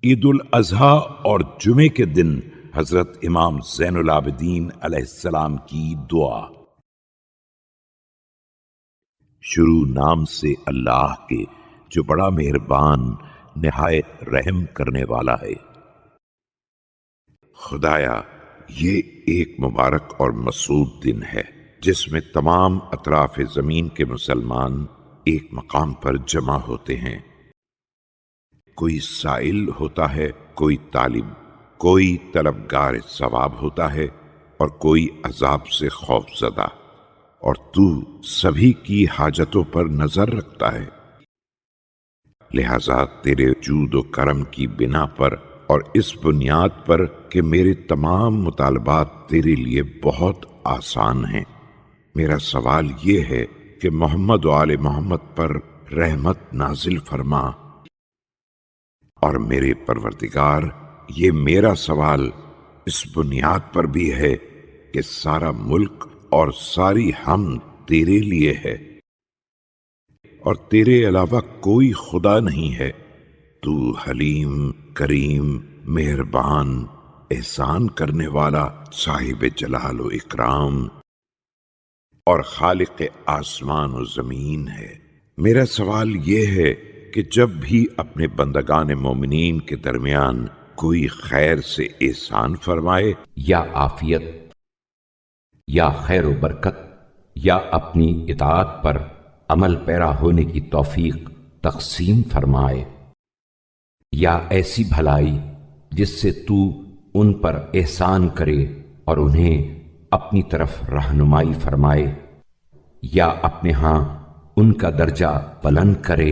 عید الاضحیٰ اور جمعے کے دن حضرت امام زین العابدین علیہ السلام کی دعا۔ شروع نام سے اللہ کے جو بڑا مہربان نہایت رحم کرنے والا ہے۔ خدایا، یہ ایک مبارک اور مسعود دن ہے جس میں تمام اطراف زمین کے مسلمان ایک مقام پر جمع ہوتے ہیں۔ کوئی سائل ہوتا ہے، کوئی طالب، کوئی طلبگار ثواب ہوتا ہے اور کوئی عذاب سے خوف زدہ، اور تو سبھی کی حاجتوں پر نظر رکھتا ہے۔ لہذا تیرے جود و کرم کی بنا پر اور اس بنیاد پر کہ میرے تمام مطالبات تیرے لیے بہت آسان ہیں، میرا سوال یہ ہے کہ محمد و آل محمد پر رحمت نازل فرما۔ اور میرے پروردگار، یہ میرا سوال اس بنیاد پر بھی ہے کہ سارا ملک اور ساری حمد تیرے لیے ہے، اور تیرے علاوہ کوئی خدا نہیں ہے۔ تو حلیم، کریم، مہربان، احسان کرنے والا، صاحب جلال و اکرام اور خالق آسمان و زمین ہے۔ میرا سوال یہ ہے کہ جب بھی اپنے بندگان مومنین کے درمیان کوئی خیر سے احسان فرمائے یا عافیت یا خیر و برکت یا اپنی اطاعت پر عمل پیرا ہونے کی توفیق تقسیم فرمائے، یا ایسی بھلائی جس سے تو ان پر احسان کرے اور انہیں اپنی طرف رہنمائی فرمائے، یا اپنے ہاں ان کا درجہ بلند کرے